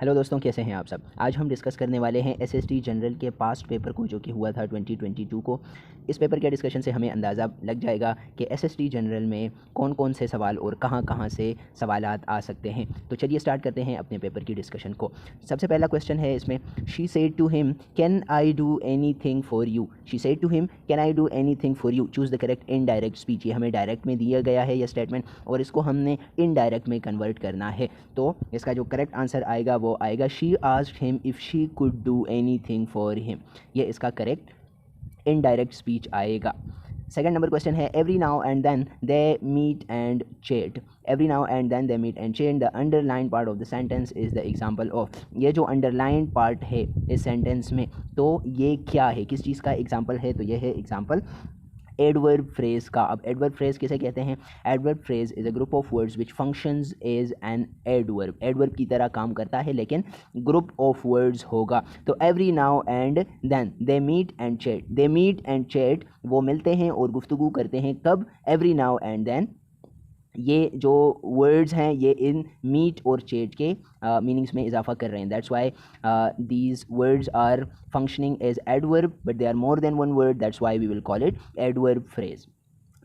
Hello दोस्तों, कैसे हैं आप सब। आज हम डिस्कस करने वाले हैं एसएसटी जनरल के पास्ट पेपर को, जो कि हुआ था 2022 को। इस पेपर के डिस्कशन से हमें अंदाज़ा लग जाएगा कि एसएसटी जनरल में कौन कौन से सवाल और कहां कहां से सवालात आ सकते हैं। तो चलिए स्टार्ट करते हैं अपने पेपर की डिस्कशन को। सबसे पहला क्वेश्चन है इसमें, she said to him can I do anything for you. She said to him can I do anything for you. Choose the correct indirect speech. ये हमें डायरेक्ट में दिया गया है यह स्टेटमेंट, और इसको हमने इनडायरेक्ट में कन्वर्ट करना है। तो इसका जो करेक्ट आंसर आएगा वो आएगा she asked him if she could do anything for him. ये इसका करेक्ट इनडायरेक्ट स्पीच आएगा। सेकंड नंबर क्वेश्चन है, every now and then they meet and chat. Every now and then they meet and chat, the underline part of the sentence is the example of. ये जो underline part है इस sentence में, तो ये क्या है, किस चीज़ का एग्जाम्पल है? तो ये है एग्जाम्पल एडवर्ब फ्रेज का। अब एडवर्ब फ्रेज किसे कहते हैं? Adverb phrase is a group of words which functions as an adverb. Adverb की तरह काम करता है लेकिन ग्रुप ऑफ वर्ड्स होगा। तो every now and then they meet and chat. They meet and chat, वो मिलते हैं और गुफ्तगू करते हैं। कब? Every now and then. ये जो वर्ड्स हैं ये इन मीट और चैट के मीनिंग्स में इजाफा कर रहे हैं। That's why these words are functioning as adverb, but they are more than one word. That's why we will call it adverb phrase.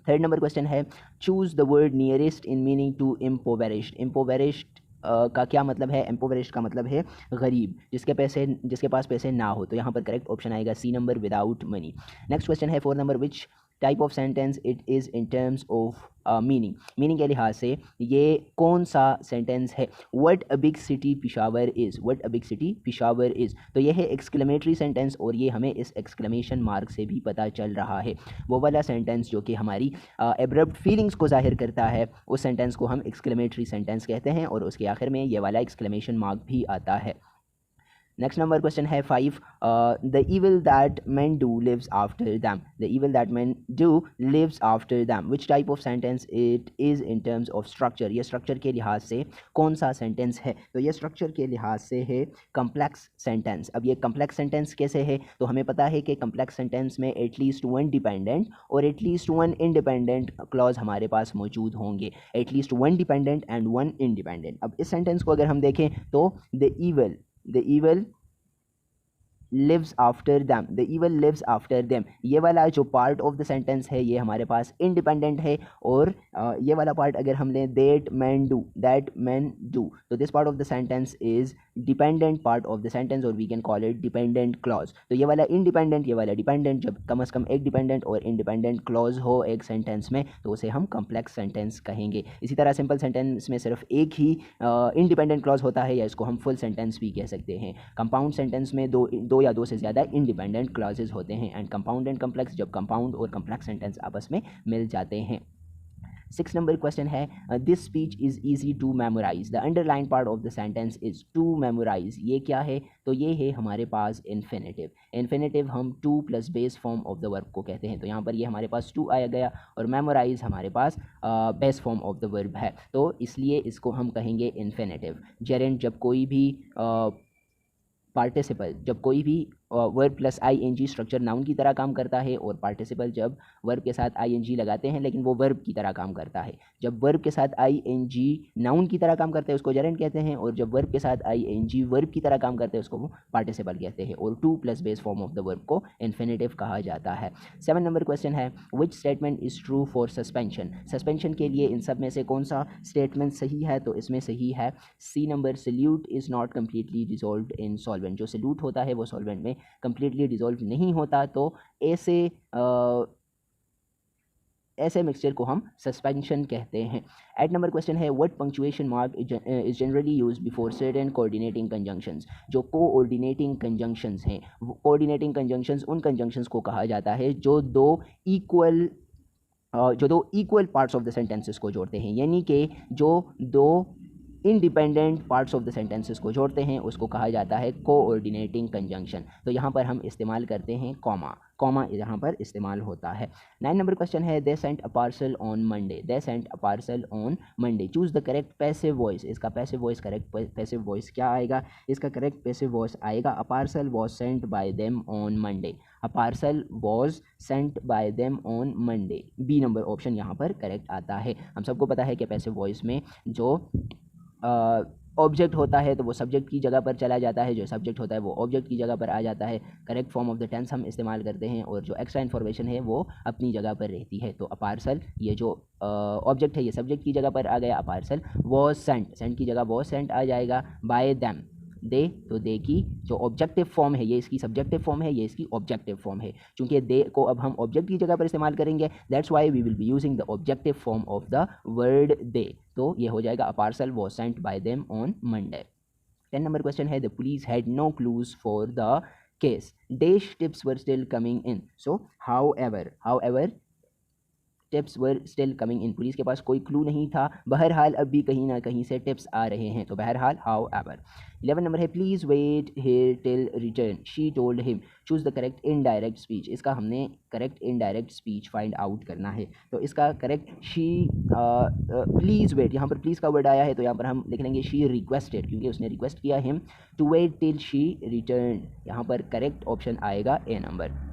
Third number question है, choose the word nearest in meaning to impoverished. Impoverished का क्या मतलब है? इम्पोवेरिश्ड का मतलब है गरीब, जिसके पास पैसे ना हो। तो यहाँ पर करेक्ट ऑप्शन आएगा C number, without money. Next question है fourth number, which type of sentence it is in terms of meaning. Meaning के लिहाज से ये कौन सा सेंटेंस है? What a big city Peshawar is. What a big city Peshawar is, तो यह है एक्सक्लेमेटरी सेंटेंस, और ये हमें इस एक्सक्लेमेशन मार्क से भी पता चल रहा है। वो वाला सेंटेंस जो कि हमारी एब्रप्ट फीलिंग्स को जाहिर करता है, उस सेंटेंस को हम एक्सक्लेमेटरी सेंटेंस कहते हैं, और उसके आखिर में ये वाला एक्सक्लेमेशन मार्क भी आता है। नेक्स्ट नंबर क्वेश्चन है 5, the evil that man do lives after them. The evil that man do lives after them, which type of sentence it is in terms of structure. ये structure के लिहाज से कौन सा सेंटेंस है? तो ये स्ट्रक्चर के लिहाज से है कम्प्लेक्स सेंटेंस। अब ये कम्प्लेक्स सेंटेंस कैसे है? तो हमें पता है कि कम्प्लेक्स सेंटेंस में एटलीस्ट वन डिपेंडेंट और एटलीस्ट वन इंडिपेंडेंट क्लॉज हमारे पास मौजूद होंगे। At least one dependent and one independent. अब इस सेंटेंस को अगर हम देखें तो the evil lives after them, the evil lives after them, ये वाला जो पार्ट ऑफ द सेंटेंस है ये हमारे पास इंडिपेंडेंट है। और ये वाला पार्ट अगर हम लें, that men do, तो this part of the sentence is dependent part of the sentence, और we can call it dependent clause. तो ये वाला इंडिपेंडेंट, ये वाला डिपेंडेंट, जब कम से कम एक डिपेंडेंट और इंडिपेंडेंट क्लॉज हो एक सेंटेंस में, तो उसे हम कम्प्लेक्स सेंटेंस कहेंगे। इसी तरह सिंपल सेंटेंस में सिर्फ एक ही इंडिपेंडेंट क्लॉज होता है, या इसको हम फुल सेंटेंस भी कह सकते हैं। कंपाउंड सेंटेंस में दो या दो से ज़्यादा इंडिपेंडेंट क्लॉजेज होते हैं, एंड कंपाउंड एंड कम्प्लेक्स, जब कंपाउंड और कम्प्लेक्स सेंटेंस आपस में मिल जाते हैं। 6 नंबर क्वेश्चन है, this speech is easy to memorise. The underline part of the sentence is to memorise. ये क्या है? तो ये है हमारे पास इन्फिनेटिव। इन्फिनेटिव हम to plus base form of the verb को कहते हैं। तो यहाँ पर ये हमारे पास टू आया गया, और मेमोराइज हमारे पास base form of the verb है, तो इसलिए इसको हम कहेंगे इन्फिनेटिव। जेरेंट, जब कोई भी पार्टिसिपल, जब कोई भी verb plus ING structure noun की तरह काम करता है, और पार्टिसिपल जब वर्ब के साथ आईएनजी लगाते हैं लेकिन वो वर्ब की तरह काम करता है। जब वर्ब के साथ आईएनजी नाउन की तरह काम करते हैं उसको जेरेंट कहते हैं, और जब वर्ब के साथ आईएनजी वर्ब की तरह काम करते हैं उसको वो पार्टिसिपल कहते हैं, और to plus base form of the verb को इन्फिनेटिव कहा जाता है। 7 नंबर क्वेश्चन है, which statement is true for suspension. Suspension के लिए इन सब में से कौन सा स्टेटमेंट सही है? तो इसमें सही है C number, solute is not completely dissolve in solvent. जो सल्यूट होता है वो सॉल्वेंट में कंप्लीटली डिसॉल्व नहीं होता, तो ऐसे मिक्सचर को हम सस्पेंशन कहते हैं। 8 नंबर क्वेश्चन है, what punctuation mark is generally used before certain coordinating conjunctions. जो कोऑर्डिनेटिंग कंजंक्शंस हैं, कोऑर्डिनेटिंग कंजंक्शंस उन कंजंक्शंस को कहा जाता है जो दो equal parts of the sentences को जोड़ते हैं, यानी कि जो दो independent parts of the sentences को जोड़ते हैं उसको कहा जाता है कोऑर्डिनेटिंग कंजंक्शन। तो यहाँ पर हम इस्तेमाल करते हैं कॉमा यहाँ पर इस्तेमाल होता है। 9 नंबर क्वेश्चन है, they sent a parcel on Monday. They sent a parcel on Monday, choose the correct passive voice. इसका passive voice, correct passive voice क्या आएगा? इसका करेक्ट पैसिव वॉइस आएगा, a parcel was sent by them on Monday. A parcel was sent by them on Monday, B number option यहाँ पर correct आता है। हम सबको पता है कि पैसिव वॉइस में जो ऑब्जेक्ट होता है तो वो सब्जेक्ट की जगह पर चला जाता है, जो सब्जेक्ट होता है वो ऑब्जेक्ट की जगह पर आ जाता है। Correct form of the tense हम इस्तेमाल करते हैं और जो एक्स्ट्रा इन्फॉर्मेशन है वो अपनी जगह पर रहती है। तो अ पार्सल, ये जो ऑब्जेक्ट है ये सब्जेक्ट की जगह पर आ गया। A parcel was sent, sent की जगह वॉज सेंट आ जाएगा। बाय दैम, दे, तो दे की जो ऑब्जेक्टिव फॉर्म है ये इसकी सब्जेक्टिव फॉर्म है, ये इसकी ऑब्जेक्टिव फॉर्म है। चूंकि दे को अब हम ऑब्जेक्ट की जगह पर इस्तेमाल करेंगे, that's why we will be using the objective form of the word they. तो ये हो जाएगा a parcel was sent by them on Monday. 10 number question है the police had no clues for the case, dash tips were still coming in. So however tips were still coming in, police के पास कोई clue नहीं था, बहरहाल अब भी कहीं ना कहीं से टिप्स आ रहे हैं, तो बहरहाल हाउ एवर। 11 नंबर है please wait here till return, she told him, choose the correct indirect speech. इसका हमने correct indirect speech find out करना है। तो इसका करेक्ट शी प्लीज वेट, यहाँ पर प्लीज का वर्ड आया है तो यहाँ पर हम लिख लेंगे शी रिक्वेस्टेड, क्योंकि उसने रिक्वेस्ट किया him to wait till she return. यहाँ पर करेक्ट ऑप्शन आएगा ए नंबर।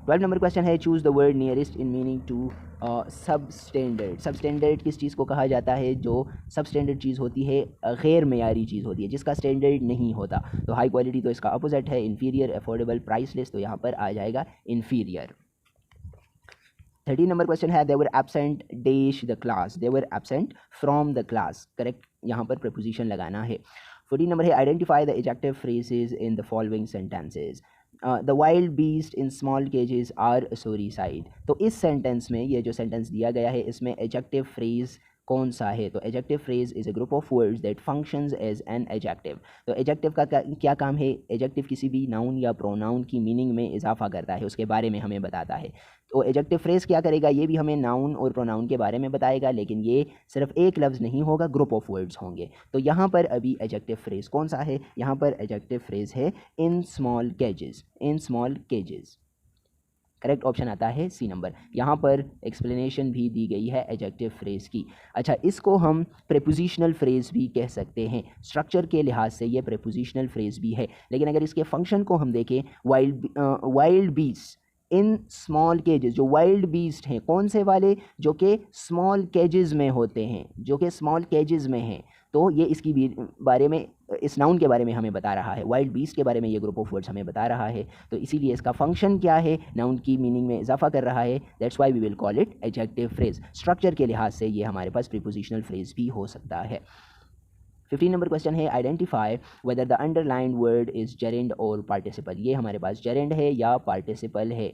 12 नंबर क्वेश्चन है choose the word nearest in meaning to substandard. Substandard किस चीज़ को कहा जाता है? जो सब स्टैंडर्ड चीज़ होती है गैर मेयारी चीज़ होती है, जिसका स्टैंडर्ड नहीं होता। तो हाई क्वालिटी तो इसका अपोजिट है, इन्फीरियर, अफोर्डेबल, प्राइसलेस, तो यहाँ पर आ जाएगा इन्फीरियर। 13 नंबर क्वेश्चन है they were absent dash the class, they were absent from the class. Correct यहाँ पर प्रीपोजिशन लगाना है। 14 नंबर है identify the adjective phrases in the following sentences. The wild beast in small cages are sorry sight. तो इस sentence में, ये जो सेंटेंस दिया गया है इसमें एडजेक्टिव फ्रेज कौन सा है? तो adjective phrase is a group of words that functions as an adjective. तो एडजेक्टिव का क्या काम है? एडजेक्टिव किसी भी नाउन या प्रोनाउन की मीनिंग में इजाफा करता है, उसके बारे में हमें बताता है। तो एडजेक्टिव फ्रेज क्या करेगा? ये भी हमें नाउन और प्रोनाउन के बारे में बताएगा, लेकिन ये सिर्फ एक लफ्ज़ नहीं होगा, ग्रुप ऑफ वर्ड्स होंगे। तो यहाँ पर अभी एडजेक्टिव फ्रेज कौन सा है? यहाँ पर एडजेक्टिव फ्रेज है in small cages, in small cages. Correct option आता है सी नंबर। यहाँ पर एक्सप्लेनेशन भी दी गई है एडजेक्टिव फ्रेज की। अच्छा, इसको हम प्रेपोजिशनल फ्रेज भी कह सकते हैं। स्ट्रक्चर के लिहाज से ये प्रेपोजिशनल फ्रेज भी है, लेकिन अगर इसके फंक्शन को हम देखें, वाइल्ड बीस्ट इन स्मॉल केजेस, जो वाइल्ड बीस्ट हैं कौन से वाले? जो कि स्मॉल केजेस में होते हैं, जो कि स्मॉल केजेस में हैं। तो ये इसकी भी बारे में, इस नाउन के बारे में हमें बता रहा है, वाइल्ड बीस्ट के बारे में ये ग्रुप ऑफ वर्ड्स हमें बता रहा है। तो इसीलिए इसका फंक्शन क्या है? नाउन की मीनिंग में इजाफा कर रहा है, that's why we will call it adjective phrase. Structure के लिहाज से ये हमारे पास प्रीपोजिशनल फ्रेज भी हो सकता है। 15 नंबर क्वेश्चन है identify whether the underlined word is gerund और पार्टिसिपल। ये हमारे पास जेरेंड है या पार्टिसिपल है।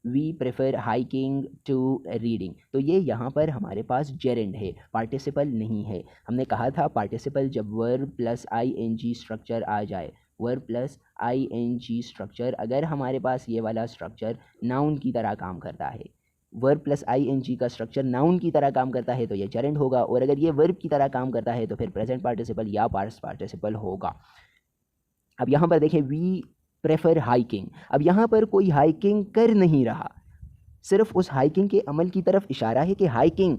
We prefer hiking to reading, तो ये यहाँ पर हमारे पास जेरेंड है, पार्टिसिपल नहीं है। हमने कहा था पार्टिसिपल जब वर्ब प्लस आईएनजी स्ट्रक्चर आ जाए, वर्ब प्लस आईएनजी स्ट्रक्चर, अगर हमारे पास ये वाला स्ट्रक्चर नाउन की तरह काम करता है, वर्ब प्लस आईएनजी का स्ट्रक्चर नाउन की तरह काम करता है तो ये जेरेंड होगा, और अगर ये वर्ब की तरह काम करता है तो फिर प्रेजेंट पार्टिसिपल या पास्ट पार्टिसिपल होगा। अब यहाँ पर देखें, वी प्रेफर हाइकिंग, अब यहाँ पर कोई हाइकिंग कर नहीं रहा, सिर्फ उस हाइकिंग के अमल की तरफ इशारा है कि हाइकिंग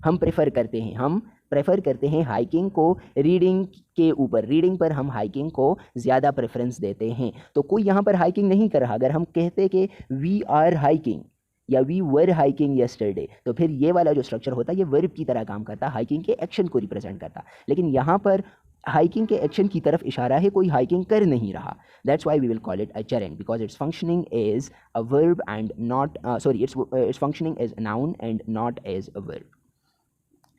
हम प्रेफर करते हैं, हम प्रेफर करते हैं हाइकिंग को रीडिंग के ऊपर, रीडिंग पर हम हाइकिंग को ज़्यादा प्रेफरेंस देते हैं। तो कोई यहाँ पर हाइकिंग नहीं कर रहा। अगर हम कहते कि वी आर हाइकिंग या वी वर हाइकिंग येस्टरडे, तो फिर ये वाला जो स्ट्रक्चर होता है ये वर्ब की तरह काम करता, हाइकिंग के एक्शन को रिप्रेजेंट करता। लेकिन यहाँ पर हाइकिंग के एक्शन की तरफ इशारा है, कोई हाइकिंग कर नहीं रहा। That's why we will call it a gerund because it's functioning as a verb and not it's functioning as a noun and not as a verb.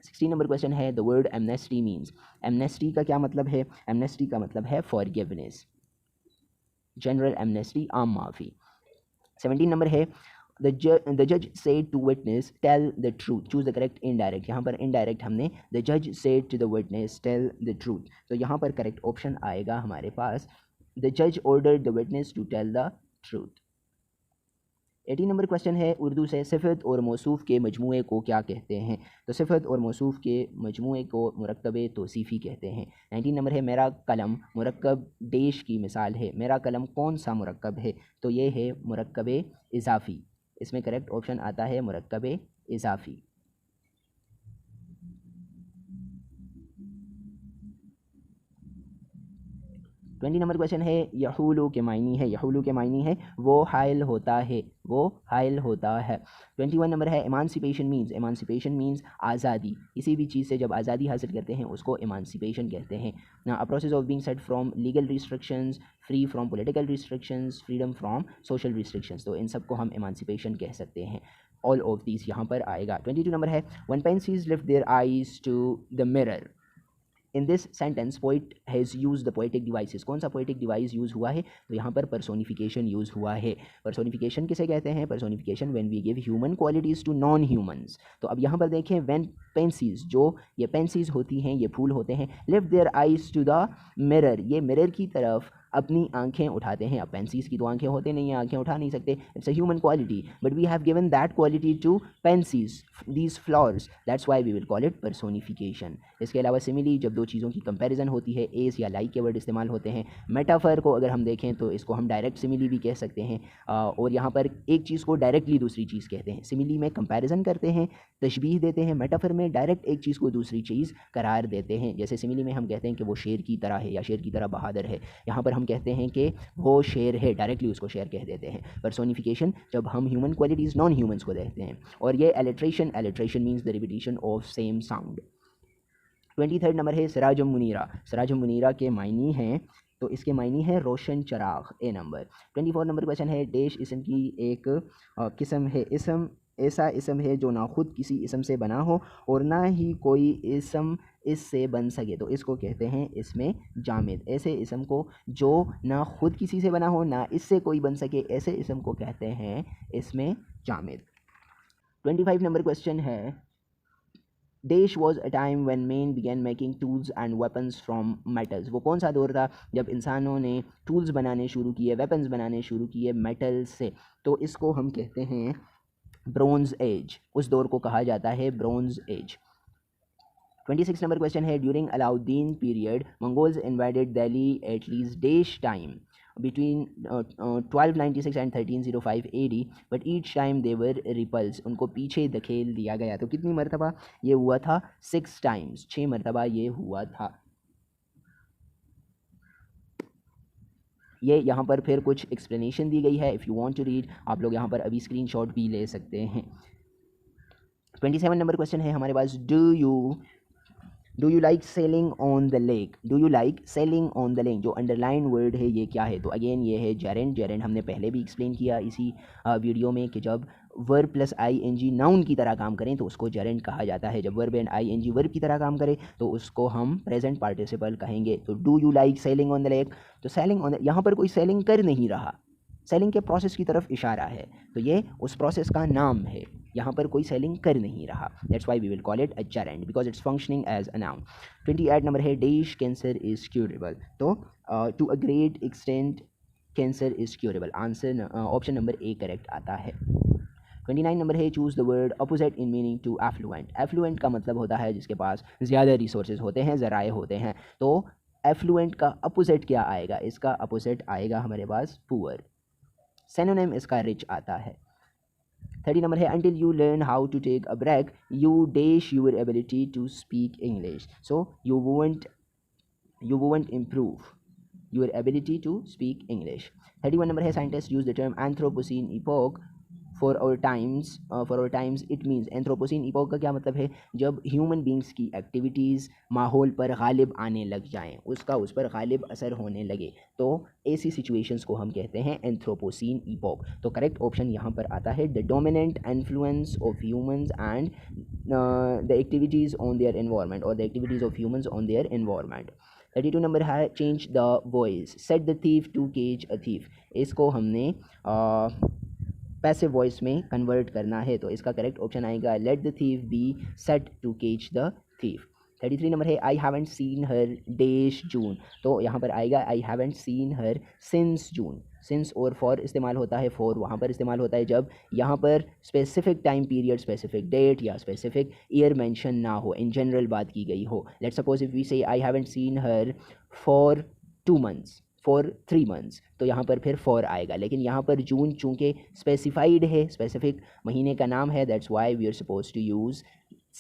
16 number question है the word amnesty means. Amnesty का क्या मतलब है? Amnesty का मतलब है forgiveness, general amnesty, आम माफ़ी। 17 नंबर है the judge said to witness tell the truth, choose the correct indirect। यहाँ पर indirect हमने the judge said to the witness tell the truth, तो यहाँ पर correct option आएगा हमारे पास the judge ordered the witness to tell the truth। 18 number question है उर्दू से सिफ़त और मौसूफ़ के मजमूए को क्या कहते हैं? तो सिफ़त और मौसूफ़ के मजमूए को मुरक्कब तौसीफ़ी कहते हैं। 19 नंबर है मेरा कलम मुरक्कब डेश की मिसाल है। मेरा कलम कौन सा मुरक्कब है? तो ये है मुरक्कब इज़ाफ़ी, इसमें करेक्ट ऑप्शन आता है मुरक्कब इज़ाफ़ी। 20 नंबर क्वेश्चन है यहूलू के मायनी है, यहूलू के मायनी है वो हायल होता है, वो हायल होता है। 21 नंबर है एमांसिपेशन मीन्स, एमांसिपेशन मीन्स आज़ादी, किसी भी चीज़ से जब आज़ादी हासिल करते हैं उसको एमांसिपेशन कहते हैं। A process of being set from legal restrictions, free from political restrictions, freedom from social restrictions, तो इन सब को हम एमांसिपेशन कह सकते हैं। ऑल ऑफ दिस यहाँ पर आएगा। 22 नंबर है when pencils lift their eyes to the mirror, in this sentence poet has use the poetic devices, कौन सा पोइटिक डिवाइस यूज़ हुआ है, तो यहाँ पर पर्सोनिफिकेशन यूज़ हुआ है। पर्सोनिफिकेशन किसे कहते हैं, personification when we give human qualities to non humans. तो अब यहाँ पर देखें व्हेन पेंसीज, जो ये पेंसीज होती हैं, ये फूल होते हैं, lift their eyes to the mirror, ये मिरर की तरफ अपनी आंखें उठाते हैं। अब पेंसीज की तो आंखें होते नहीं हैं, आंखें उठा नहीं सकते, it's a human quality, but we have given that quality to pansies, these flowers, that's why we will call it personification. इसके अलावा सिमिली जब दो चीज़ों की कंपैरिजन होती है, एज या लाइक के वर्ड इस्तेमाल होते हैं। मेटाफर को अगर हम देखें तो इसको हम डायरेक्ट सिमिली भी कह सकते हैं, और यहाँ पर एक चीज़ को डायरेक्टली दूसरी चीज़ कहते हैं। सिमिली में कंपैरिजन करते हैं, तशबीह देते हैं, मेटाफर में डायरेक्ट एक चीज़ को दूसरी चीज़ करार देते हैं। जैसे सिमिली में हम कहते हैं कि वो शेर की तरह है या शेर की तरह बहादुर है, यहाँ पर हम कहते हैं कि वो शेर है, डायरेक्टली उसको शेर कह देते हैं। पर्सोनिफिकेशन जब हम ह्यूमन क्वालिटीज़ नॉन ह्यूमंस को देखते हैं। और ये alliteration, alliteration means the repetition of same sound. 23 number है सिराज मुनीरा, सिराज मुनीरा के मायनी हैं, तो इसके मायनी है रोशन चराग, ए नंबर। 24 नंबर क्वेश्चन है देश इसम की एक किस्म है, इसम ऐसा इसम है जो ना खुद किसी इसम से बना हो और ना ही कोई इसम इससे बन सके, तो इसको कहते हैं इसमें जामिद। ऐसे इसम को जो ना खुद किसी से बना हो ना इससे कोई बन सके, ऐसे इसम को कहते हैं इसमें जामिद। 25 नंबर क्वेश्चन है देश was a time when man began making tools and weapons from metals, वो कौन सा दौर था जब इंसानों ने टूल्स बनाने शुरू किए, वेपन्स बनाने शुरू किए मेटल से, तो इसको हम कहते हैं ब्रोंज एज, उस दौर को कहा जाता है ब्रोंज एज। 26 नंबर क्वेश्चन है during Alauddin period Mongols invaded Delhi at least dash time between 1296 and 1305 AD, but each time they were repulsed, उनको पीछे धकेल दिया गया। तो कितनी मरतबा ये हुआ था, 6 टाइम्स, 6 मरतबा ये हुआ था। ये यहाँ पर फिर कुछ एक्सप्लेनेशन दी गई है, if you want to read आप लोग यहाँ पर अभी स्क्रीनशॉट भी ले सकते हैं। 27 नंबर क्वेश्चन है हमारे पास do you like sailing on the lake, do you like sailing on the lake, जो अंडरलाइन वर्ड है ये क्या है, तो अगेन ये है जेरेंट। जेरेंट हमने पहले भी एक्सप्लेन किया इसी वीडियो में कि जब वर्ब प्लस आईएनजी नाउन की तरह काम करें तो उसको जेरेंट कहा जाता है, जब वर्ब एंड आईएनजी वर्ब की तरह काम करे तो उसको हम प्रेजेंट पार्टिसिपल कहेंगे। तो do you like sailing on the lake, तो सेलिंग ऑन द, यहाँ पर कोई सेलिंग कर नहीं रहा, सेलिंग के प्रोसेस की तरफ इशारा है, तो ये उस प्रोसेस का नाम है, यहाँ पर कोई सेलिंग कर नहीं रहा, that's why we will call it a gerund because it's functioning as a noun. 28 number है डैश कैंसर इज क्यूरेबल, तो to a great extent cancer is curable, answer option number A correct आता है। 29 number है choose the word opposite in meaning to affluent, affluent का मतलब होता है जिसके पास ज़्यादा रिसोर्सेज होते हैं, ज़राए होते हैं, तो एफ्लुएंट का अपोजिट क्या आएगा, इसका अपोजिट आएगा हमारे पास पुअर, सिनोनिम इसका रिच आता है। 30 नंबर है until you learn how to take a break you dash your ability to speak English, so you won't improve your ability to speak English। 31 number है scientist use the term anthropocene epoch for our times, it means, anthropocene epoch का क्या मतलब है, जब human beings की activities माहौल पर गालिब आने लग जाएं, उसका उस पर गालिब असर होने लगे, तो ऐसी सिचुएशंस को हम कहते हैं एंथ्रोपोसीन इपोक। तो करेक्ट ऑप्शन यहाँ पर आता है the dominant influence of humans and the activities on their environment, और the activities of humans on their environment. 32 number है change the voice, set the thief to catch a thief, इसको हमने passive voice में convert करना है, तो इसका correct option आएगा let the thief be set to catch the thief. 33 number है I haven't seen her dash June, तो यहाँ पर आएगा I haven't seen her since June, since और फॉर इस्तेमाल होता है, फॉर वहाँ पर इस्तेमाल होता है जब यहाँ पर specific time period, specific date या स्पेसिफिक ईयर मेंशन ना हो, इन जनरल बात की गई हो। लेट्स सपोज इफ वी से आई haven't seen her for 2 months, for 3 months, तो यहाँ पर फिर फॉर आएगा, लेकिन यहाँ पर जून चूँकि स्पेसिफाइड है, स्पेसिफिक महीने का नाम है, that's why we are suppose to use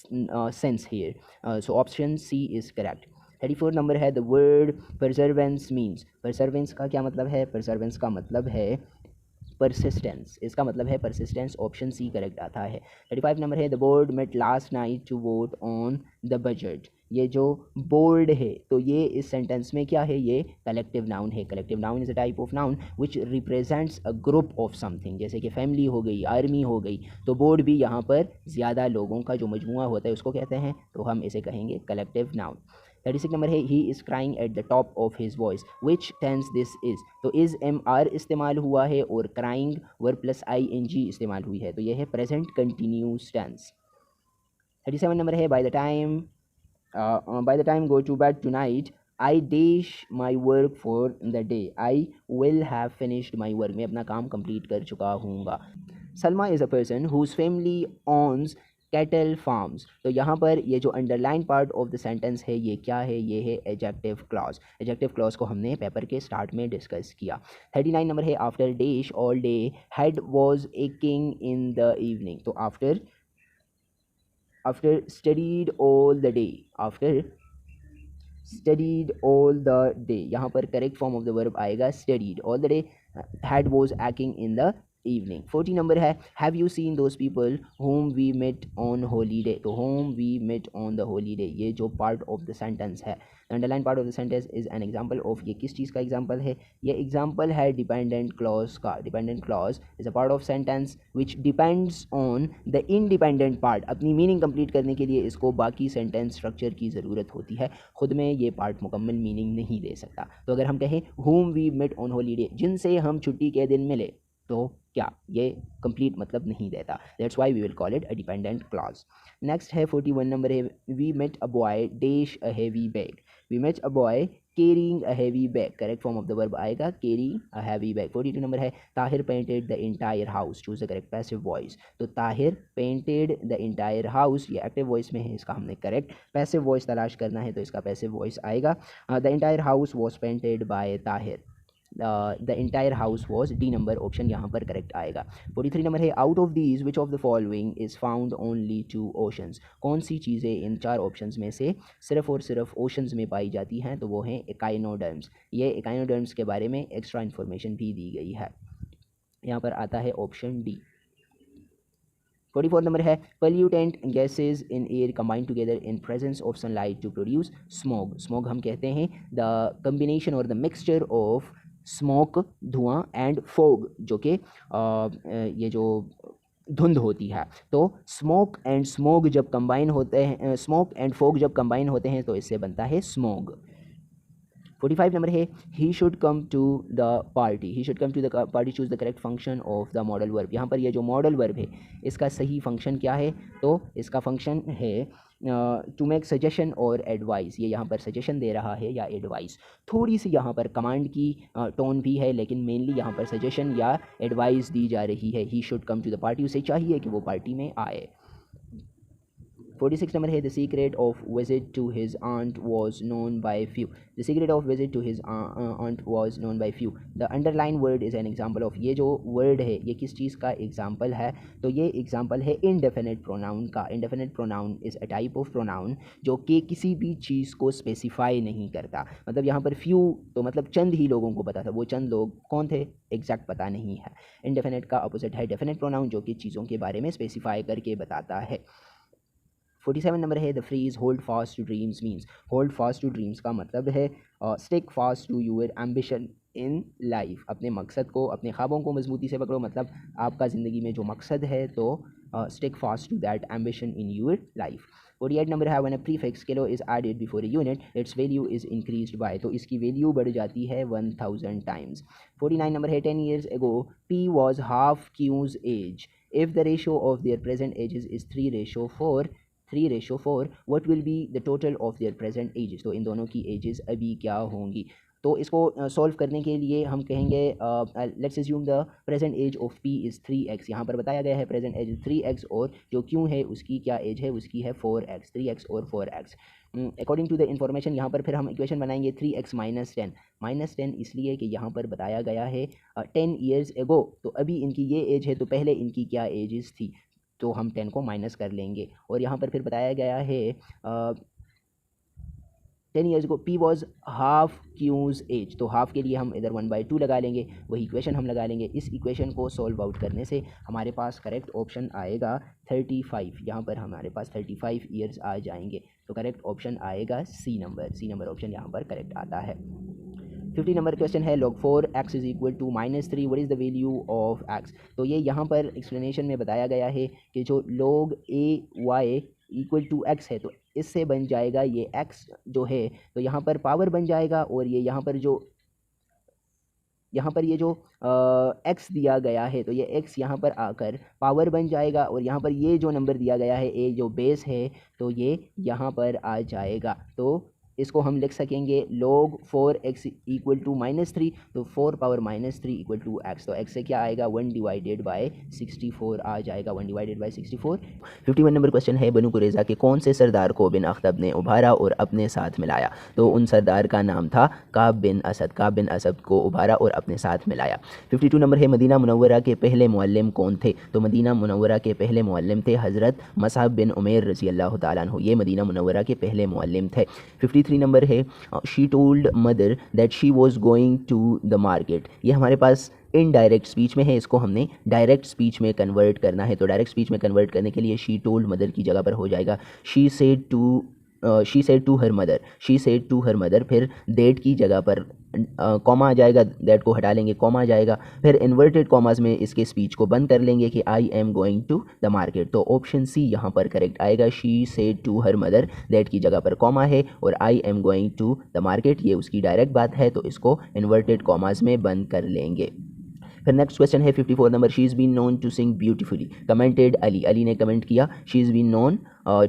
since here, so option C is correct. 34 number है the word perseverance means. Perseverance का क्या मतलब है? परसर्वेंस का मतलब है परसिस्टेंस, इसका मतलब है परसिस्टेंस, ऑप्शन सी करेक्ट आता है। 35 नंबर है the board met last night to vote on the budget. ये जो बोर्ड है तो ये इस सेंटेंस में क्या है? ये कलेक्टिव नाउन है। Collective noun is a type of noun which represents a group of something, जैसे कि फैमिली हो गई, आर्मी हो गई, तो बोर्ड भी यहाँ पर ज़्यादा लोगों का जो मजमुआ होता है उसको कहते हैं, तो हम इसे कहेंगे कलेक्टिव नाउन। 36 नंबर है he is crying at the top of his voice, which tense this is. तो इज़ एम आर इस्तेमाल हुआ है और crying verb plus I N G इस्तेमाल हुई है, तो यह है प्रेजेंट कंटिन्यूस टेंस। 37 नंबर है by the time go to bed tonight I dash my work for the day, I will have finished my work, मैं अपना काम कंप्लीट कर चुका हूँगा। Salma is a person whose family owns cattle farms. तो यहाँ पर ये जो underline part of the sentence है ये क्या है? ये है एडजेक्टिव क्लॉज। एडजेक्टिव क्लॉज को हमने पेपर के स्टार्ट में डिस्कस किया। 39 नंबर है after dash all day head was aching in the evening. तो after studied all the day, after studied all the day, यहाँ पर correct form of the verb आएगा studied all the day, had was aching in the evening। 40 number है have you seen those people whom we met on holiday। तो whom we met on the holiday ये जो part of the sentence है, underline part of the sentence is an example of, ये किस चीज़ का example है? ये एग्जाम्पल है डिपेंडेंट क्लॉज का। Dependent clause is a part of sentence which depends on the independent part. अपनी मीनिंग कंप्लीट करने के लिए इसको बाकी सेंटेंस स्ट्रक्चर की ज़रूरत होती है, खुद में ये पार्ट मुकम्मल मीनिंग नहीं दे सकता। तो अगर हम कहें whom we met on holiday, जिनसे हम छुट्टी के दिन मिले, तो क्या ये कंप्लीट मतलब नहीं देता, that's why we will call it a dependent clause. Next है 41 नंबर है we met a boy dash a heavy bag. We met a boy carrying a heavy bag, correct form of the verb आएगा carry a heavy bag. 42 number है Tahir painted the entire house, choose the correct passive voice. तो Tahir painted the entire house ये active voice में है, इसका हमने correct passive voice तलाश करना है, तो इसका पैसिव वॉइस आएगा the entire house was painted by Tahir. The entire house was D number option यहाँ पर करेक्ट आएगा। 43 नंबर है out of these which of the following is found only to oceans. कौन सी चीज़ें इन चार ऑप्शंस में से सिर्फ और सिर्फ ओशंस में पाई जाती हैं? तो वो हैं एकाइनोडर्म्स। ये एकाइनोडर्म्स के बारे में एक्स्ट्रा इन्फॉर्मेशन भी दी गई है, यहाँ पर आता है ऑप्शन डी। 44 नंबर है pollutant gases in air combine together in presence of sunlight to produce smog. Smog हम कहते हैं द कम्बिनेशन और द मिक्सचर ऑफ स्मोक धुआं एंड फोग, जो कि ये जो धुंध होती है, तो स्मोक एंड स्मोग जब कंबाइन होते हैं, स्मोक एंड फोग जब कंबाइन होते हैं तो इससे बनता है स्मोग। 45 नंबर है he should come to the party. He should come to the party, choose the correct function of the modal verb. यहाँ पर ये जो मॉडल वर्ब है इसका सही फंक्शन क्या है? तो इसका फंक्शन है टू मेक सजेशन और एडवाइस। ये यहाँ पर सजेशन दे रहा है या एडवाइस, थोड़ी सी यहाँ पर कमांड की टोन भी है, लेकिन मेनली यहाँ पर सजेशन या एडवाइस दी जा रही है। He should come to the party, उसे चाहिए कि वो पार्टी में आए। 46 नंबर है the secret of visit to his aunt was known by few. The secret of visit to his aunt was known by few. The underline word is an example of. ये जो word है ये किस चीज़ का example है? तो ये example है इनडेफिनेट प्रोनाउन का। Indefinite pronoun is a type of pronoun जो कि किसी भी चीज़ को स्पेसिफाई नहीं करता। मतलब यहाँ पर फ्यू तो मतलब चंद ही लोगों को पता था, वो चंद लोग कौन थे एग्जैक्ट पता नहीं है। इनडेफिनेट का अपोजिट है डेफिनेट प्रोनाउन जो कि चीज़ों के बारे में स्पेसिफाई करके बताता है। 47 नंबर है the phrase hold fast to dreams means. Hold fast to dreams का मतलब है stick fast to your ambition in life. अपने मकसद को, अपने ख्वाबों को मजबूती से पकड़ो, मतलब आपका ज़िंदगी में जो मकसद है तो stick fast to that ambition in your life. 48 number है when a prefix kilo is added before a unit its value is increased by. तो इसकी वैल्यू बढ़ जाती है 1000 टाइम्स। 49 नंबर है 10 years ago P was half Q's age. If the ratio of their present ages is 3:4 what will be the total of their present ages। तो इन दोनों की edges अभी क्या होंगी? तो इसको सॉल्व करने के लिए हम कहेंगे let's assume the present age of P is 3x। यहाँ पर बताया गया है प्रेजेंट एज 3x और जो क्यों है उसकी क्या एज है? उसकी है 4x। 3x और 4x according to the information. यहाँ पर फिर हम इक्वेशन बनाएंगे 3x माइनस 10। माइनस 10 इसलिए कि यहाँ पर बताया गया है 10 years ago, तो अभी इनकी ये एज है तो पहले इनकी क्या एजेस थी, तो हम 10 को माइनस कर लेंगे। और यहाँ पर फिर बताया गया है 10 ईयर्स को P was half Q's age, तो हाफ के लिए हम इधर 1/2 लगा लेंगे, वही इक्वेशन हम लगा लेंगे। इस इक्वेशन को सॉल्व आउट करने से हमारे पास करेक्ट ऑप्शन आएगा 35। यहाँ पर हमारे पास 35 ईयर्स आ जाएंगे, तो करेक्ट ऑप्शन आएगा सी नंबर ऑप्शन यहाँ पर करेक्ट आता है। 50 नंबर क्वेश्चन है log 4x is equal to -3 what is the value of x। तो ये यहाँ पर एक्सप्लेनेशन में बताया गया है कि जो log ay equal to x है, तो इससे बन जाएगा ये x जो है, तो यहाँ पर पावर बन जाएगा, और ये यहाँ पर ये जो x दिया गया है, तो ये x यहाँ पर आकर पावर बन जाएगा, और यहाँ पर ये जो नंबर दिया गया है a जो बेस है, तो ये यहाँ पर आ जाएगा। तो इसको हम लिख सकेंगे log 4x इक्वल टू -3, तो 4 पावर -3 इक्वल टू x, तो x से क्या आएगा 1/64 आ जाएगा, 1/64। 51 नंबर क्वेश्चन है बनु कुरैज़ा के कौन से सरदार को बिन अख्तब ने उभारा और अपने साथ मिलाया। तो उन सरदार का नाम था काब बिन असद को उभारा और अपने साथ मिलाया। 52 नंबर है मदीना मुनव्वरा के पहले मुअल्लिम कौन थे। तो मदीना मुनव्वरा के पहले मुअल्लिम थे हज़रत मसअब बिन उमैर रज़ी अल्लाह तआला अन्हु, ये मदीना मुनव्वरा के पहले मुअल्लिम थे। 53 नंबर है she told mother that she was going to the market. ये हमारे पास इनडायरेक्ट स्पीच में है, इसको हमने डायरेक्ट स्पीच में कन्वर्ट करना है। तो डायरेक्ट स्पीच में कन्वर्ट करने के लिए शी टोल्ड मदर की जगह पर हो जाएगा she said to her mother, फिर दैट की जगह पर कॉमा आ जाएगा, दैट को हटा लेंगे, कॉमा आ जाएगा, फिर इन्वर्टेड कॉमास में इसके स्पीच को बंद कर लेंगे कि I am going to the market. तो ऑप्शन सी यहाँ पर करेक्ट आएगा, she said to her mother, that की जगह पर कॉमा है, और I am going to the market ये उसकी डायरेक्ट बात है, तो इसको इन्वर्टेड कॉमास में बंद कर लेंगे। फिर नेक्स्ट क्वेश्चन है 54 number, she is been known to sing beautifully, commented Ali ने कमेंट किया she is been known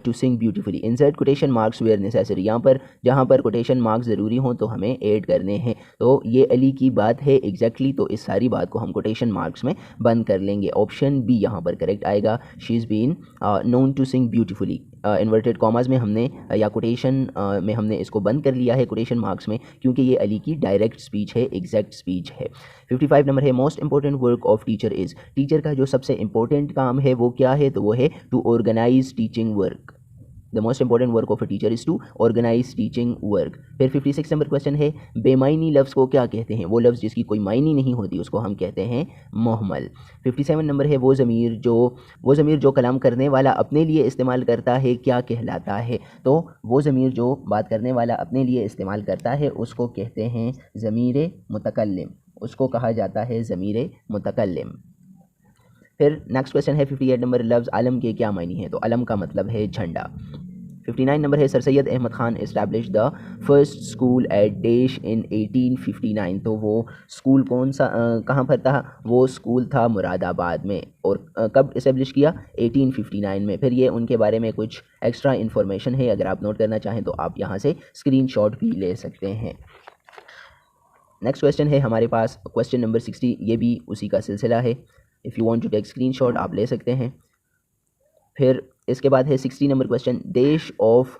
to sing beautifully. Insert quotation marks where necessary, यहाँ पर जहाँ पर कोटेशन मार्क्स ज़रूरी हों तो हमें ऐड करने हैं। तो ये अली की बात है एग्जैक्टली, तो इस सारी बात को हम कोटेशन मार्क्स में बंद कर लेंगे। ऑप्शन बी यहाँ पर करेक्ट आएगा, she is been known to sing beautifully. Inverted commas में हमने या कोटेशन में हमने इसको बंद कर लिया है कोटेशन मार्क्स में, क्योंकि ये अली की डायरेक्ट स्पीच है, एग्जैक्ट स्पीच है। 55 नंबर है most important work of teacher is, teacher का जो सबसे इंपॉर्टेंट काम है वो क्या है। तो वो है to organise teaching work. The most important work of a teacher is to organise teaching work. फिर 56 नंबर क्वेश्चन है बेमायनी लफ्ज़ को क्या कहते हैं। वो लफ्ज़ जिसकी कोई मायनी नहीं होती उसको हम कहते हैं मोहमल। 57 नंबर है वो ज़मीर जो कलाम करने वाला अपने लिए इस्तेमाल करता है क्या कहलाता है। तो वो ज़मीर जो बात करने वाला अपने लिए इस्तेमाल करता है उसको कहते हैं ज़मीर मुतकल्लिम, उसको कहा जाता है ज़मीर मुतकल्लिम। फिर नेक्स्ट क्वेश्चन है 58 नंबर, लफ्ज़ अलम के क्या मायने हैं। तो अलम का मतलब है झंडा। 59 नंबर है sir Syed Ahmed Khan establish the first school at dash in 1859। तो वो स्कूल कौन सा कहाँ पर था। वो स्कूल था मुरादाबाद में, और कब इस्टेब्लिश किया 1859 में। फिर ये उनके बारे में कुछ एक्स्ट्रा इन्फॉर्मेशन है, अगर आप नोट करना चाहें तो आप यहाँ से स्क्रीनशॉट भी ले सकते हैं। नेक्स्ट क्वेश्चन है हमारे पास क्वेश्चन नंबर 60, ये भी उसी का सिलसिला है। If you want to take screenshot आप ले सकते हैं। फिर इसके बाद है 60 number question, dash of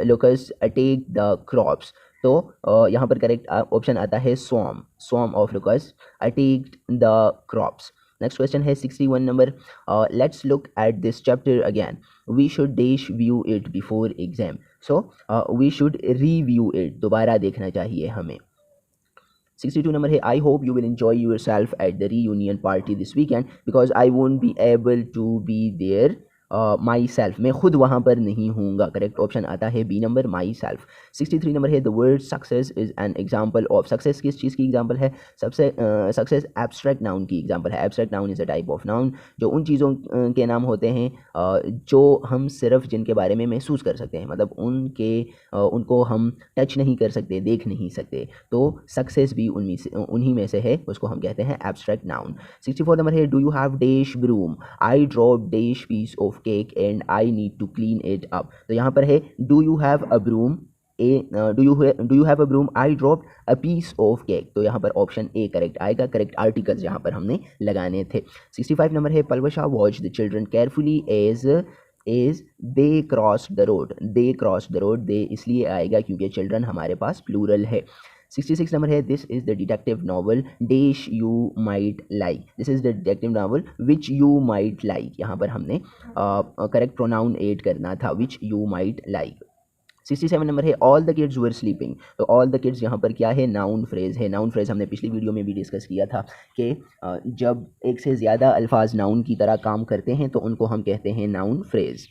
locust attack the crops. तो यहाँ पर करेक्ट ऑप्शन आता है swarm of locust attacked the crops. Next question है 61 number, let's look at this chapter again, we should dash view it before exam. So we should review it, दोबारा देखना चाहिए हमें। 62 नंबर है, I hope you will enjoy yourself at the reunion party this weekend because I won't be able to be there my self, मैं खुद वहाँ पर नहीं हूँगा। करेक्ट ऑप्शन आता है B number myself. 63 number है the word success is an example of, success किस चीज़ की एग्जाम्पल है। सक्सेस एब्स्ट्रैक्ट नाउन की एग्जाम्पल है। Abstract noun is a type of noun, जो उन चीज़ों के नाम होते हैं जो हम सिर्फ जिनके बारे में महसूस कर सकते हैं, मतलब उनको हम टच नहीं कर सकते, देख नहीं सकते। तो सक्सेस भी उन्हीं में से है, उसको हम कहते हैं एब्स्ट्रैक्ट नाउन। 64 नंबर है, do you have dash broom, I drop dash piece of cake and I need to clean it up. तो यहाँ पर है do you have a broom, do you have a broom, I drop a piece of cake. तो यहाँ पर option A correct आएगा, correct articles यहाँ पर हमने लगाने थे। 65 नंबर है, Palwasha watch the children carefully as they cross the road. They cross the road, they इसलिए आएगा क्योंकि चिल्ड्रन हमारे पास प्लूरल है। 66 नंबर है, this is the detective novel dash you might like, this is the detective novel which you might like. यहाँ पर हमने correct pronoun add करना था, which you might like. 67 number है all the kids were sleeping. तो all the kids यहाँ पर क्या है, नाउन फ्रेज है। नाउन फ्रेज हमने पिछली वीडियो में भी डिस्कस किया था कि जब एक से ज़्यादा अल्फाज नाउन की तरह काम करते हैं तो उनको हम कहते हैं नाउन फ्रेज।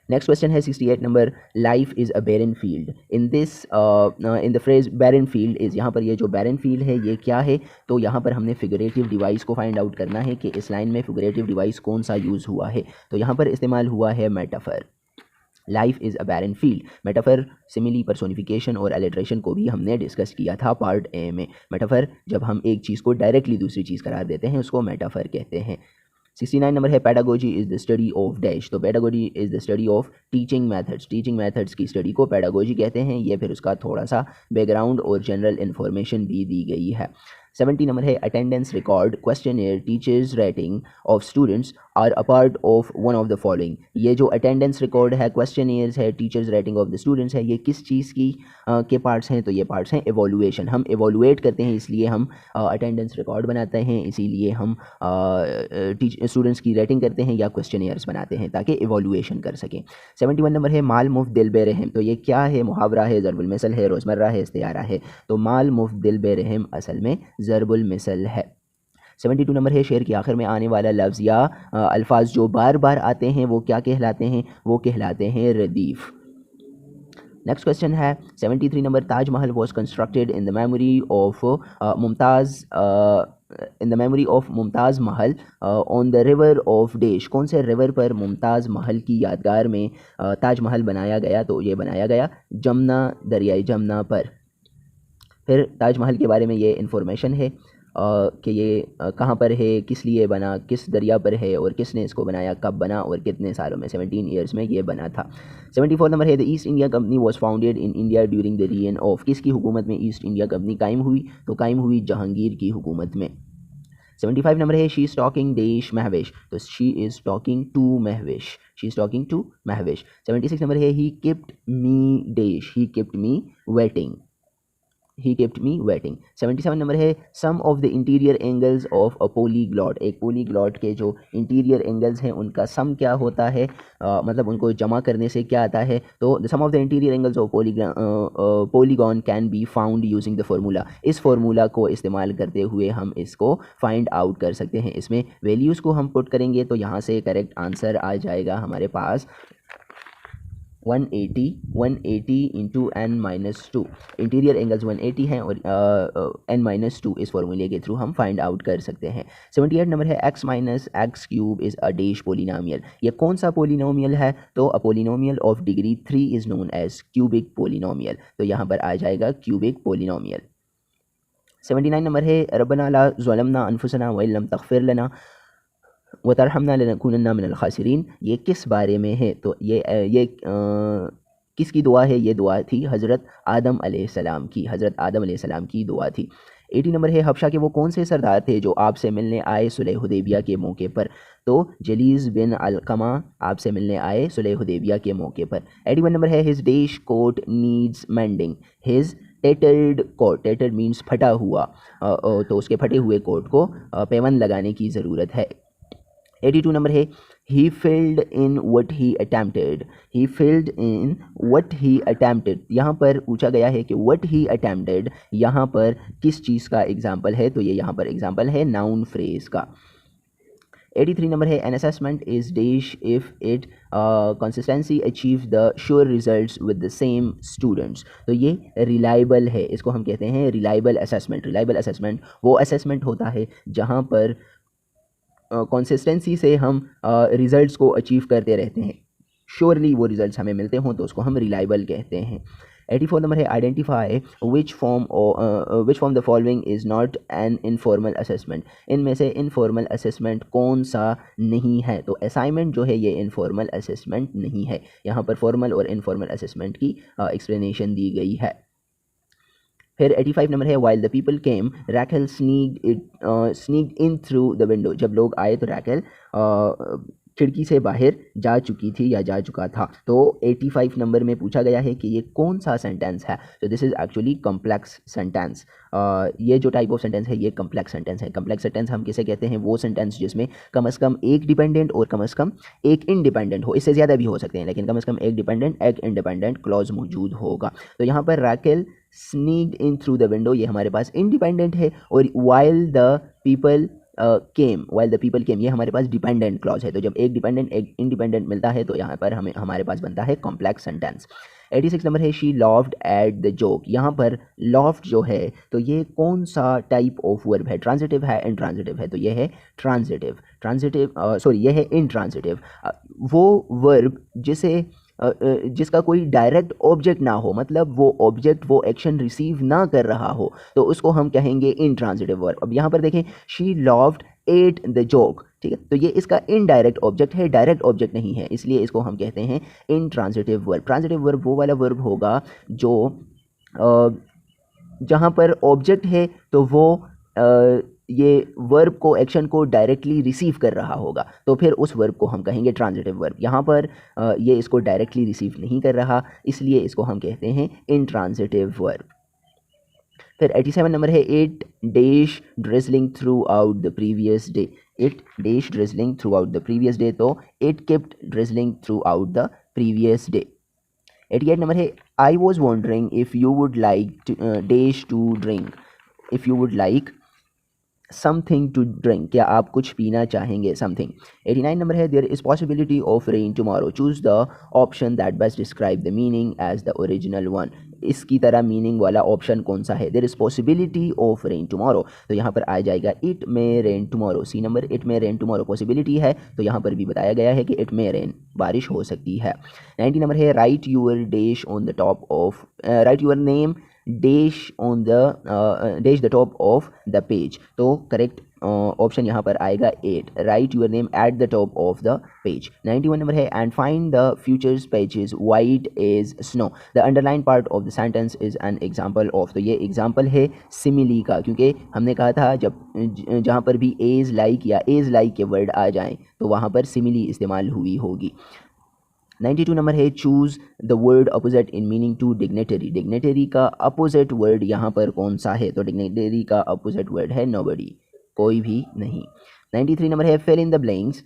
नेक्स्ट क्वेश्चन है 68 number, life is a barren field. In this in the phrase barren field is, यहाँ पर ये जो बैरन फील्ड है ये क्या है, तो यहाँ पर हमने फिगरेटिव डिवाइस को फाइंड आउट करना है कि इस लाइन में फिगरेटिव डिवाइस कौन सा यूज़ हुआ है। तो यहाँ पर इस्तेमाल हुआ है metaphor. Life is a barren field. Metaphor, simile, personification और एलिट्रेशन को भी हमने डिस्कस किया था पार्ट ए में। मेटाफर जब हम एक चीज़ को डायरेक्टली दूसरी चीज़ करार देते हैं उसको मेटाफर कहते हैं। 69 नंबर है pedagogy is the study of dash. तो pedagogy is the study of teaching methods. Teaching methods की स्टडी को पेडागोजी कहते हैं। ये फिर उसका थोड़ा सा बैकग्राउंड और जनरल इन्फॉर्मेशन भी दी गई है। 70 नंबर है attendance record questionnaire teachers rating of students are a part of one of the following. ये जो अटेंडेंस रिकॉर्ड है, क्वेश्चनियर्स है, teachers rating of the students है, ये किस चीज़ की के पार्ट्स हैं, तो ये पार्ट्स हैं एवोल्यूएशन। हम एवोलुएट करते हैं इसलिए हम अटेंडेंस रिकॉर्ड बनाते हैं, इसीलिए हम स्टूडेंट्स की रेटिंग करते हैं या क्वेश्चनियर्स बनाते हैं ताकि एवोल्यूएशन कर सकें। 71 नंबर है माल मुफ्त दिल बेरहम। तो ये क्या है, मुहावरा है, ज़रबुल मिसल है, रोज़मर्रा है, इस्तियारा है। तो माल मुफ्त दिल बेरहम असल में ज़रबुल मिसल है। 72 नंबर है शेर के आखिर में आने वाला लफ्ज़ या अल्फाज जो बार बार आते हैं वो क्या कहलाते हैं, वो कहलाते हैं रदीफ़। नेक्स्ट क्वेश्चन है 73 number, Taj Mahal was constructed in the memory of Mumtaz Mahal on the river of dash. कौन से रिवर पर मुमताज़ महल की यादगार में ताजमहल बनाया गया, तो ये बनाया गया जमुना, दरियाई जमुना पर। फिर ताजमहल के बारे में ये इन्फॉर्मेशन है कि ये कहाँ पर है, किस लिए बना, किस दरिया पर है और किसने इसको बनाया, कब बना और कितने सालों में, 17 ईयर्स में ये बना था। 74 नंबर है the East India Company was founded in India during the reign of. किसकी हुकूमत में ईस्ट इंडिया कंपनी कायम हुई, तो कायम हुई जहांगीर की हुकूमत में। 75 नंबर है she is talking dash Mahvish. तो she is talking to Mahvish, she is talking to Mahvish. 76 number है he kept me dash, he kept me waiting, he kept me waiting। 77 number है sum of the interior angles of a polyglot. एक polyglot के जो interior angles हैं उनका सम क्या होता है, मतलब उनको जमा करने से क्या आता है, तो the sum of the interior angles of polygon can be found using the formula. इस फार्मूला को इस्तेमाल करते हुए हम इसको फाइंड आउट कर सकते हैं। इसमें वैल्यूज़ को हम पुट करेंगे तो यहाँ से करेक्ट आंसर आ जाएगा हमारे पास 180 इंटू n-2। इंटीरियर एंगल्स 180 हैं और n-2 इस फॉर्मूले के थ्रू हम फाइंड आउट कर सकते हैं। 78 नंबर है x minus x cube is a dash polynomial. ये कौन सा पोलिनोमियल है, तो a polynomial of degree 3 is known as cubic polynomial. तो यहाँ पर आ जाएगा क्यूबिक पोलिनोमियल। 79 नंबर है रब्बना ला ज़लमना अनफुसना व लम तग़फिर लना व तरहमना लनकुनन्ना मिनल खासिरीन। ये किस बारे में है, तो ये किसकी दुआ है, ये दुआ थी हज़रत आदम अलैहिस्सलाम की, हज़रत आदम अलैहिस्सलाम की दुआ थी। 80 नंबर है हबशा के वो कौन से सरदार थे जो आपसे मिलने आए सुलह हुदैबिया के मौके पर, तो जलीज़ बिन अलकमा आपसे मिलने आए सुलह हुदैबिया के मौके पर। 81 नंबर है his dash coat needs mending, his tattered coat, tattered means फटा हुआ, तो उसके फटे हुए कोट को पैबंद लगाने की ज़रूरत है। 82 नंबर है he failed in what he attempted, he failed in what he attempted। यहाँ पर पूछा गया है कि what he attempted यहाँ पर किस चीज़ का एग्जाम्पल है, तो ये यहाँ पर एग्जाम्पल है नाउन फ्रेज का। 83 नंबर है an assessment is dash if it consistency achieve the sure results with the same students। तो ये रिलायबल है, इसको हम कहते हैं रिलायबल असेसमेंट। रिलायबल असेसमेंट वो असेसमेंट होता है जहाँ पर कंसिस्टेंसी से हम रिज़ल्ट्स को अचीव करते रहते हैं, श्योरली वो रिज़ल्ट्स हमें मिलते हों तो उसको हम रिलायबल कहते हैं। 84 नंबर है identify which form the following is not an informal assessment. इनमें से इनफॉर्मल असेसमेंट कौन सा नहीं है, तो असाइनमेंट जो है ये इनफॉर्मल असेसमेंट नहीं है। यहाँ पर फॉर्मल और इनफॉर्मल असेसमेंट की एक्सप्लेनेशन दी गई है। फिर 85 नंबर है while the people came Rachel sneaked in through the window. जब लोग आए तो रैकेल खिड़की से बाहर जा चुकी थी या जा चुका था। तो 85 नंबर में पूछा गया है कि ये कौन सा सेंटेंस है। तो this is actually complex sentence. ये जो टाइप ऑफ सेंटेंस है ये कम्प्लेक्स सेंटेंस है। कम्प्लेक्स सेंटेंस हम किसे कहते हैं? वो सेंटेंस जिसमें कम से कम एक डिपेंडेंट और कम से कम एक इंडिपेंडेंट हो। इससे ज़्यादा भी हो सकते हैं लेकिन कम से कम एक डिपेंडेंट एक इंडिपेंडेंट क्लॉज मौजूद होगा। तो यहाँ पर Raquel sneaked in through the window, ये हमारे पास इंडिपेंडेंट है, और वाइल द पीपल केम ये हमारे पास डिपेंडेंट क्लॉज है। तो जब एक डिपेंडेंट एक इंडिपेंडेंट मिलता है तो यहाँ पर हमें हमारे पास बनता है कॉम्प्लेक्स सेंटेंस। 86 नंबर है she laughed at the joke. यहाँ पर लॉफ्ट जो है तो ये कौन सा टाइप ऑफ वर्ब है? ट्रांजिटिव है, इंट्रांजिटिव है? तो ये है ट्रांजिटिव, ये है इंट्रांजिटिव। वो वर्ब जिसका कोई डायरेक्ट ऑब्जेक्ट ना हो, मतलब वो ऑब्जेक्ट वो एक्शन रिसीव ना कर रहा हो, तो उसको हम कहेंगे इंट्रांजिटिव वर्ब। अब यहाँ पर देखें she laughed at the joke, ठीक है, तो ये इसका इनडायरेक्ट ऑब्जेक्ट है, डायरेक्ट ऑब्जेक्ट नहीं है, इसलिए इसको हम कहते हैं इंट्रांजिटिव वर्ब। ट्रांजिटिव वर्ब वो वाला वर्ब होगा जो जहाँ पर ऑब्जेक्ट है तो वो ये वर्ब को एक्शन को डायरेक्टली रिसीव कर रहा होगा, तो फिर उस वर्ब को हम कहेंगे ट्रांजिटिव वर्ब। यहाँ पर ये इसको डायरेक्टली रिसीव नहीं कर रहा, इसलिए इसको हम कहते हैं इंट्रांजिटिव वर्ब। फिर 87 नंबर है it dash drizzling throughout the previous day. It dash drizzling throughout the previous day, तो it kept drizzling throughout the previous day. 88 number है I was wondering if you would like dash to drink. If you would like something to drink, क्या आप कुछ पीना चाहेंगे? Something. 89 number है there is possibility of rain tomorrow, choose the option that best describe the meaning as the original one. इसकी तरह meaning वाला option कौन सा है? There is possibility of rain tomorrow, तो यहाँ पर आ जाएगा it may rain tomorrow. C number, it may rain tomorrow possibility है, तो यहाँ पर भी बताया गया है कि इट मे रेन, बारिश हो सकती है। 90 नंबर है write your dash on the top of, write your name dash on the dash the top of the page, तो करेक्ट ऑप्शन यहाँ पर आएगा 8, write your name at the top of the page. 91 number है and find the futures pages white as snow, the underline part of the sentence is an example of, तो ये example है simile का, क्योंकि हमने कहा था जब जहाँ पर भी एज लाइक या एज लाइक के वर्ड आ जाएं तो वहाँ पर सिमिली इस्तेमाल हुई होगी। 92 नंबर है choose the word opposite in meaning to dignitary. Dignitary का अपोजिट वर्ड यहाँ पर कौन सा है? तो डिग्नेटरी का अपोजिट वर्ड है नोबडी, कोई भी नहीं। 93 नंबर है fill in the blanks,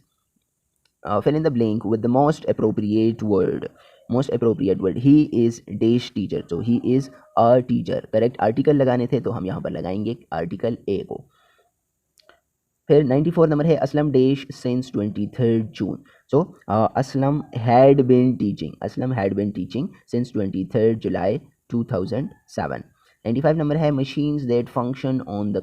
fill in the blank with the most appropriate word. Most appropriate word he is dash teacher, तो he is a teacher, correct article लगाने थे तो हम यहाँ पर लगाएंगे आर्टिकल ए को। फिर 94 नंबर है Aslam dash since 23 June, so Aslam had been teaching since 23rd July 2007. 95 number है machines that function on the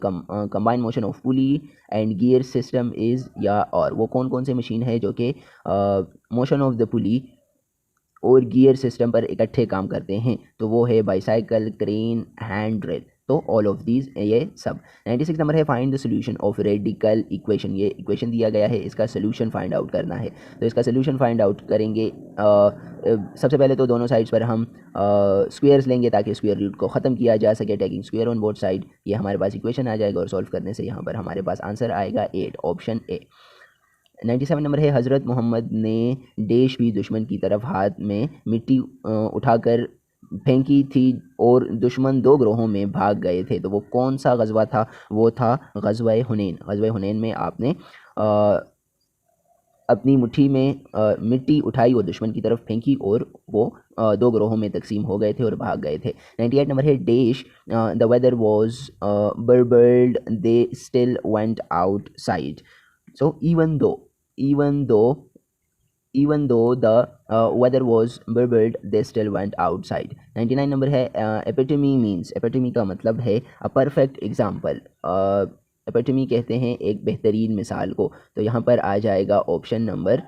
combined motion of pulley and gear system is या और, वो कौन कौन से मशीन है जो कि motion of the pulley और गियर सिस्टम पर इकट्ठे काम करते हैं? तो वो है बाईसाइकिल, क्रेन, हैंड ड्रिल, तो ऑल ऑफ दीज ये सब। 96 नंबर है find the solution of radical equation, ये इक्वेशन दिया गया है, इसका सोल्यूशन फाइंड आउट करना है। तो इसका सोल्यूशन फाइंड आउट करेंगे, सबसे पहले तो दोनों साइड्स पर हम स्क्वेयर्स लेंगे ताकि स्क्वेयर रूट को ख़त्म किया जा सके, taking square on both side, ये हमारे पास इक्वेशन आ जाएगा और सॉल्व करने से यहाँ पर हमारे पास आंसर आएगा 8, ऑप्शन ए। 97 नंबर है हज़रत मोहम्मद ने डैश भी दुश्मन की तरफ हाथ में मिट्टी उठाकर फेंकी थी और दुश्मन दो ग्रोहों में भाग गए थे, तो वो कौन सा गज़वा था? वो था गज़वा हुनैन। गज़वा हुनैन में आपने अपनी मुट्ठी में मिट्टी उठाई और दुश्मन की तरफ फेंकी और वो दो ग्रोहों में तकसीम हो गए थे और भाग गए थे। 98 नंबर है dash the weather was burbled they still went outside, so even though the weather was burbled they still went outside। 99 number है epitome means, epitome का मतलब है a perfect example, epitome कहते हैं एक बेहतरीन मिसाल को, तो यहाँ पर आ जाएगा ऑप्शन नंबर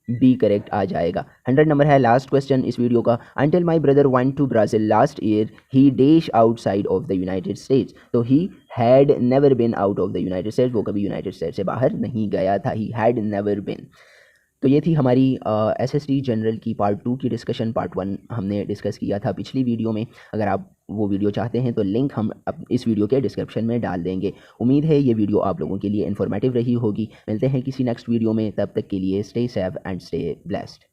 बी करेक्ट आ जाएगा। 100 नंबर है लास्ट क्वेश्चन इस वीडियो का, until my brother went to Brazil last year he dash outside of the United States, तो he had never been out of the United States, वो कभी United states से बाहर नहीं गया था, he had never been। तो ये थी हमारी एसएसटी जनरल की पार्ट 2 की डिस्कशन। पार्ट 1 हमने डिस्कस किया था पिछली वीडियो में। अगर आप वो वीडियो चाहते हैं तो लिंक हम अब इस वीडियो के डिस्क्रिप्शन में डाल देंगे। उम्मीद है ये वीडियो आप लोगों के लिए इन्फॉर्मेटिव रही होगी। मिलते हैं किसी नेक्स्ट वीडियो में, तब तक के लिए stay safe and stay blessed.